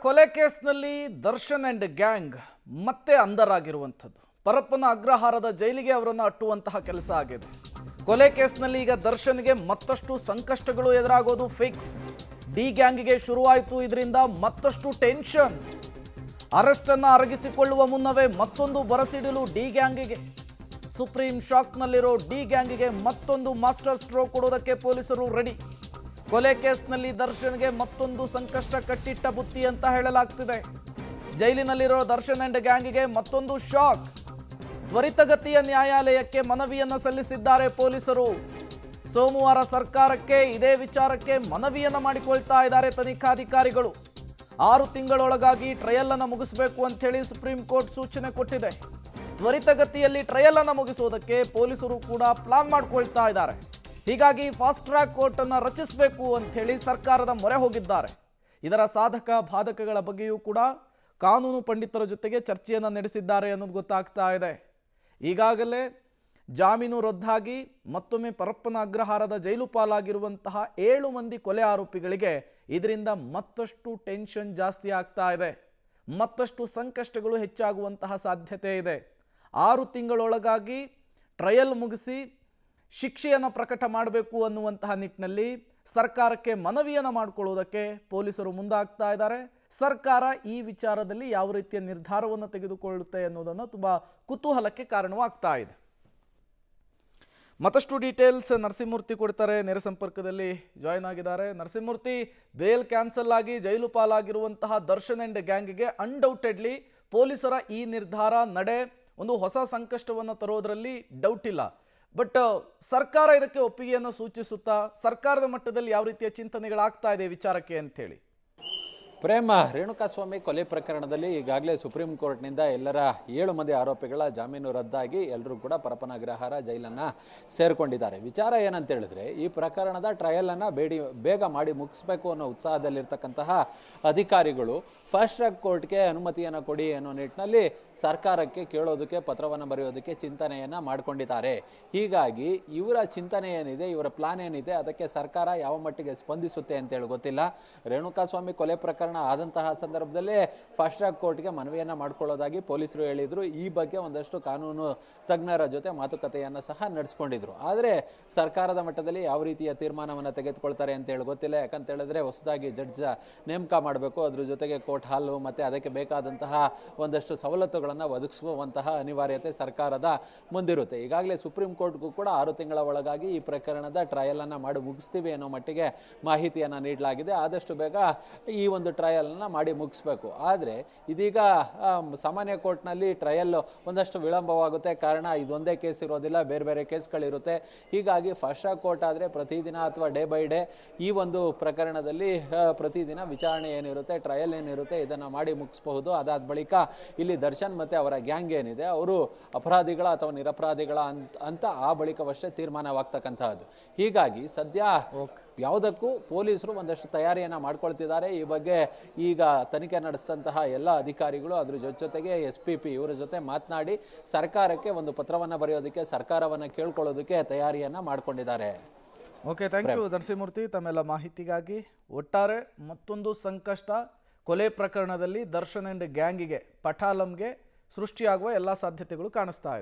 ಕೊಲೆ ಕೇಸ್ನಲ್ಲಿ Darshan and gang ಮತ್ತೆ ಅಂಧರಾಗಿರುವಂಥದ್ದು. ಪರಪ್ಪನ ಅಗ್ರಹಾರದ ಜೈಲಿಗೆ ಅವರನ್ನು ಅಟ್ಟುವಂತಹ ಕೆಲಸ ಆಗಿದೆ. ಕೊಲೆ ಕೇಸ್ನಲ್ಲಿ ಈಗ ದರ್ಶನ್ಗೆ ಮತ್ತಷ್ಟು ಸಂಕಷ್ಟಗಳು ಎದುರಾಗೋದು ಫಿಕ್ಸ್. ಡಿ ಗ್ಯಾಂಗ್ಗೆ ಶುರುವಾಯಿತು ಇದರಿಂದ ಮತ್ತಷ್ಟು ಟೆನ್ಷನ್. ಅರೆಸ್ಟ್ ಅನ್ನು ಅರಗಿಸಿಕೊಳ್ಳುವ ಮುನ್ನವೇ ಮತ್ತೊಂದು ಬರಸಿಡಲು ಡಿ ಗ್ಯಾಂಗ್ಗೆ. ಸುಪ್ರೀಂ ಶಾಕ್ನಲ್ಲಿರೋ ಡಿ ಗ್ಯಾಂಗ್ಗೆ ಮತ್ತೊಂದು ಮಾಸ್ಟರ್ ಸ್ಟ್ರೋಕ್ ಕೊಡೋದಕ್ಕೆ ಪೊಲೀಸರು ರೆಡಿ. ಕೊಲೆ ಕೇಸ್ನಲ್ಲಿ ದರ್ಶನ್ಗೆ ಮತ್ತೊಂದು ಸಂಕಷ್ಟ ಕಟ್ಟಿಟ್ಟ ಬುತ್ತಿ ಅಂತ ಹೇಳಲಾಗ್ತಿದೆ. ಜೈಲಿನಲ್ಲಿರೋ ದರ್ಶನ್ ಅಂಡ್ ಗ್ಯಾಂಗ್ಗೆ ಮತ್ತೊಂದು ಶಾಕ್. ತ್ವರಿತಗತಿಯ ನ್ಯಾಯಾಲಯಕ್ಕೆ ಮನವಿಯನ್ನ ಸಲ್ಲಿಸಿದ್ದಾರೆ ಪೊಲೀಸರು. ಸೋಮವಾರ ಸರ್ಕಾರಕ್ಕೆ ಇದೇ ವಿಚಾರಕ್ಕೆ ಮನವಿಯನ್ನ ಮಾಡಿಕೊಳ್ತಾ ಇದ್ದಾರೆ ತನಿಖಾಧಿಕಾರಿಗಳು. 6 ತಿಂಗಳೊಳಗಾಗಿ ಟ್ರಯಲ್ ಅನ್ನು ಮುಗಿಸಬೇಕು ಅಂತ ಹೇಳಿ ಸುಪ್ರೀಂ ಕೋರ್ಟ್ ಸೂಚನೆ ಕೊಟ್ಟಿದೆ. ತ್ವರಿತಗತಿಯಲ್ಲಿ ಟ್ರಯಲ್ ಅನ್ನು ಮುಗಿಸುವುದಕ್ಕೆ ಪೊಲೀಸರು ಕೂಡ ಪ್ಲಾನ್ ಮಾಡಿಕೊಳ್ತಾ ಇದ್ದಾರೆ. ಹೀಗಾಗಿ ಫಾಸ್ಟ್ ಟ್ರ್ಯಾಕ್ ಕೋರ್ಟ್ ಅನ್ನು ರಚಿಸಬೇಕು ಅಂತ ಹೇಳಿ ಸರ್ಕಾರದ ಮೊರೆ ಹೋಗಿದ್ದಾರೆ. ಇದರ ಸಾಧಕ ಬಾಧಕಗಳ ಬಗ್ಗೆಯೂ ಕೂಡ ಕಾನೂನು ಪಂಡಿತರ ಜೊತೆಗೆ ಚರ್ಚೆಯನ್ನು ನಡೆಸಿದ್ದಾರೆ ಅನ್ನೋದು ಗೊತ್ತಾಗ್ತಾ ಇದೆ. ಈಗಾಗಲೇ ಜಾಮೀನು ರದ್ದಾಗಿ ಮತ್ತೊಮ್ಮೆ ಪರಪ್ಪನ ಅಗ್ರಹಾರದ ಜೈಲು ಪಾಲಾಗಿರುವಂತಹ 7 ಮಂದಿ ಕೊಲೆ ಆರೋಪಿಗಳಿಗೆ ಇದರಿಂದ ಮತ್ತಷ್ಟು ಟೆನ್ಷನ್ ಜಾಸ್ತಿ ಆಗ್ತಾ ಇದೆ. ಮತ್ತಷ್ಟು ಸಂಕಷ್ಟಗಳು ಹೆಚ್ಚಾಗುವಂತಹ ಸಾಧ್ಯತೆ ಇದೆ. 6 ತಿಂಗಳೊಳಗಾಗಿ ಟ್ರಯಲ್ ಮುಗಿಸಿ ಶಿಕ್ಷೆಯನ್ನು ಪ್ರಕಟ ಮಾಡಬೇಕು ಅನ್ನುವಂತಹ ನಿಟ್ಟಿನಲ್ಲಿ ಸರ್ಕಾರಕ್ಕೆ ಮನವಿಯನ್ನು ಮಾಡಿಕೊಳ್ಳುವುದಕ್ಕೆ ಪೊಲೀಸರು ಮುಂದಾಗ್ತಾ ಇದ್ದಾರೆ. ಸರ್ಕಾರ ಈ ವಿಚಾರದಲ್ಲಿ ಯಾವ ರೀತಿಯ ನಿರ್ಧಾರವನ್ನು ತೆಗೆದುಕೊಳ್ಳುತ್ತೆ ಅನ್ನೋದನ್ನು ತುಂಬ ಕುತೂಹಲಕ್ಕೆ ಕಾರಣವಾಗ್ತಾ ಇದೆ. ಮತ್ತಷ್ಟು ಡೀಟೇಲ್ಸ್ ನರಸಿಂಹಮೂರ್ತಿ ಕೊಡ್ತಾರೆ, ನೇರ ಸಂಪರ್ಕದಲ್ಲಿ ಜಾಯ್ನ್ ಆಗಿದ್ದಾರೆ. ನರಸಿಂಹಮೂರ್ತಿ, ಬೇಲ್ ಕ್ಯಾನ್ಸಲ್ ಆಗಿ ಜೈಲು ಪಾಲಾಗಿರುವಂತಹ ದರ್ಶನ್ ಅಂಡ್ ಗ್ಯಾಂಗ್ಗೆ ಅನ್ಡೌಟೆಡ್ಲಿ ಪೊಲೀಸರ ಈ ನಿರ್ಧಾರ ನಡೆ ಒಂದು ಹೊಸ ಸಂಕಷ್ಟವನ್ನು ತರೋದರಲ್ಲಿ ಡೌಟ್ ಇಲ್ಲ. ಬಟ್ ಸರ್ಕಾರ ಇದಕ್ಕೆ ಒಪ್ಪಿಗೆಯನ್ನು ಸೂಚಿಸುತ್ತಾ ಸರ್ಕಾರದ ಮಟ್ಟದಲ್ಲಿ ಯಾವ ರೀತಿಯ ಚಿಂತನೆಗಳಾಗ್ತಾ ಇದೆ ವಿಚಾರಕ್ಕೆ ಅಂತೇಳಿ? ಪ್ರೇಮ, ರೇಣುಕಾಸ್ವಾಮಿ ಕೊಲೆ ಪ್ರಕರಣದಲ್ಲಿ ಈಗಾಗಲೇ ಸುಪ್ರೀಂ ಕೋರ್ಟ್ನಿಂದ ಎಲ್ಲರ 7 ಮಂದಿ ಆರೋಪಿಗಳ ಜಾಮೀನು ರದ್ದಾಗಿ ಎಲ್ಲರೂ ಕೂಡ ಪರಪ್ಪನ ಅಗ್ರಹಾರ ಜೈಲನ್ನು ಸೇರಿಕೊಂಡಿದ್ದಾರೆ. ವಿಚಾರ ಏನಂತ ಹೇಳಿದ್ರೆ, ಈ ಪ್ರಕರಣದ ಟ್ರಯಲನ್ನು ಬೇಗ ಮಾಡಿ ಮುಗಿಸ್ಬೇಕು ಅನ್ನೋ ಉತ್ಸಾಹದಲ್ಲಿರ್ತಕ್ಕಂತಹ ಅಧಿಕಾರಿಗಳು ಫಾಸ್ಟ್ ಟ್ರ್ಯಾಕ್ ಕೋರ್ಟ್ಗೆ ಅನುಮತಿಯನ್ನು ಕೊಡಿ ಅನ್ನೋ ನಿಟ್ಟಿನಲ್ಲಿ ಸರ್ಕಾರಕ್ಕೆ ಕೇಳೋದಕ್ಕೆ, ಪತ್ರವನ್ನು ಬರೆಯೋದಕ್ಕೆ ಚಿಂತನೆಯನ್ನು ಮಾಡಿಕೊಂಡಿದ್ದಾರೆ. ಹೀಗಾಗಿ ಇವರ ಚಿಂತನೆ ಏನಿದೆ, ಇವರ ಪ್ಲಾನ್ ಏನಿದೆ, ಅದಕ್ಕೆ ಸರ್ಕಾರ ಯಾವ ಮಟ್ಟಿಗೆ ಸ್ಪಂದಿಸುತ್ತೆ ಅಂತೇಳಿ ಗೊತ್ತಿಲ್ಲ. ರೇಣುಕಾಸ್ವಾಮಿ ಕೊಲೆ ಪ್ರಕರಣ ಆದಂತಹ ಸಂದರ್ಭದಲ್ಲೇ ಫಾಸ್ಟ್ ಟ್ರ್ಯಾಕ್ ಕೋರ್ಟ್ಗೆ ಮನವಿಯನ್ನ ಮಾಡಿಕೊಳ್ಳೋದಾಗಿ ಪೊಲೀಸರು ಹೇಳಿದ್ರು. ಈ ಬಗ್ಗೆ ಒಂದಷ್ಟು ಕಾನೂನು ತಜ್ಞರ ಜೊತೆ ಮಾತುಕತೆಯನ್ನು ಸಹ ನಡೆಸ್ಕೊಂಡಿದ್ರು. ಆದರೆ ಸರ್ಕಾರದ ಮಟ್ಟದಲ್ಲಿ ಯಾವ ರೀತಿಯ ತೀರ್ಮಾನವನ್ನು ತೆಗೆದುಕೊಳ್ತಾರೆ ಅಂತ ಹೇಳಿ ಗೊತ್ತಿಲ್ಲ. ಯಾಕಂತ ಹೇಳಿದ್ರೆ ಹೊಸದಾಗಿ ಜಡ್ಜ್ ನೇಮಕ ಮಾಡಬೇಕು, ಅದ್ರ ಜೊತೆಗೆ ಕೋರ್ಟ್ ಹಾಲು ಮತ್ತೆ ಅದಕ್ಕೆ ಬೇಕಾದಂತಹ ಒಂದಷ್ಟು ಸವಲತ್ತುಗಳನ್ನು ಒದಗಿಸುವಂತಹ ಅನಿವಾರ್ಯತೆ ಸರ್ಕಾರದ ಮುಂದಿರುತ್ತೆ. ಈಗಾಗಲೇ ಸುಪ್ರೀಂ ಕೋರ್ಟ್ಗೂ ಕೂಡ 6 ತಿಂಗಳ ಒಳಗಾಗಿ ಈ ಪ್ರಕರಣದ ಟ್ರಯಲ್ ಅನ್ನ ಮಾಡಿ ಮುಗಿಸ್ತೀವಿ ಅನ್ನೋ ಮಟ್ಟಿಗೆ ಮಾಹಿತಿಯನ್ನು ನೀಡಲಾಗಿದೆ. ಆದಷ್ಟು ಬೇಗ ಈ ಒಂದು ಟ್ರಯಲ್ನ ಮಾಡಿ ಮುಗಿಸ್ಬೇಕು. ಆದರೆ ಇದೀಗ ಸಾಮಾನ್ಯ ಕೋರ್ಟ್ನಲ್ಲಿ ಟ್ರಯಲ್ ಒಂದಷ್ಟು ವಿಳಂಬವಾಗುತ್ತೆ. ಕಾರಣ ಇದೊಂದೇ ಕೇಸ್ ಇರೋದಿಲ್ಲ, ಬೇರೆ ಬೇರೆ ಕೇಸ್ಗಳಿರುತ್ತೆ. ಹೀಗಾಗಿ ಫಾಸ್ಟ್ ಟ್ರ್ಯಾಕ್ ಕೋರ್ಟ್ ಆದರೆ ಪ್ರತಿದಿನ ಅಥವಾ ಡೇ ಬೈ ಡೇ ಈ ಒಂದು ಪ್ರಕರಣದಲ್ಲಿ ಪ್ರತಿದಿನ ವಿಚಾರಣೆ ಏನಿರುತ್ತೆ, ಟ್ರಯಲ್ ಏನಿರುತ್ತೆ, ಇದನ್ನು ಮಾಡಿ ಮುಗಿಸಬಹುದು. ಅದಾದ ಬಳಿಕ ಇಲ್ಲಿ ದರ್ಶನ್ ಮತ್ತೆ ಅವರ ಗ್ಯಾಂಗ್ ಏನಿದೆ, ಅವರು ಅಪರಾಧಿಗಳ ಅಥವಾ ನಿರಪರಾಧಿಗಳ ಅಂತ ಆ ಬಳಿಕವಷ್ಟೇ ತೀರ್ಮಾನವಾಗ್ತಕ್ಕಂತಹದ್ದು. ಹೀಗಾಗಿ ಸದ್ಯ ಯಾವುದಕ್ಕೂ ಪೊಲೀಸರು ಒಂದಷ್ಟು ತಯಾರಿಯನ್ನು ಮಾಡ್ಕೊಳ್ತಿದ್ದಾರೆ. ಈ ಬಗ್ಗೆ ಈಗ ತನಿಖೆ ನಡೆಸಿದಂತಹ ಎಲ್ಲ ಅಧಿಕಾರಿಗಳು ಅದ್ರ ಜೊತೆಗೆ SPP ಇವರ ಜೊತೆ ಮಾತನಾಡಿ ಸರ್ಕಾರಕ್ಕೆ ಒಂದು ಪತ್ರವನ್ನು ಬರೆಯೋದಕ್ಕೆ, ಸರ್ಕಾರವನ್ನು ಕೇಳ್ಕೊಳ್ಳೋದಕ್ಕೆ ತಯಾರಿಯನ್ನು ಮಾಡ್ಕೊಂಡಿದ್ದಾರೆ. ಓಕೆ, ಥ್ಯಾಂಕ್ ಯು ನರಸಿಂಹಮೂರ್ತಿ ತಮ್ಮೆಲ್ಲ ಮಾಹಿತಿಗಾಗಿ. ಒಟ್ಟಾರೆ ಮತ್ತೊಂದು ಸಂಕಷ್ಟ ಕೊಲೆ ಪ್ರಕರಣದಲ್ಲಿ ದರ್ಶನ್ ಅಂಡ್ ಗ್ಯಾಂಗಿಗೆ, ಪಟಾಲಂಗೆ ಸೃಷ್ಟಿಯಾಗುವ ಎಲ್ಲ ಸಾಧ್ಯತೆಗಳು ಕಾಣಿಸ್ತಾ ಇದೆ.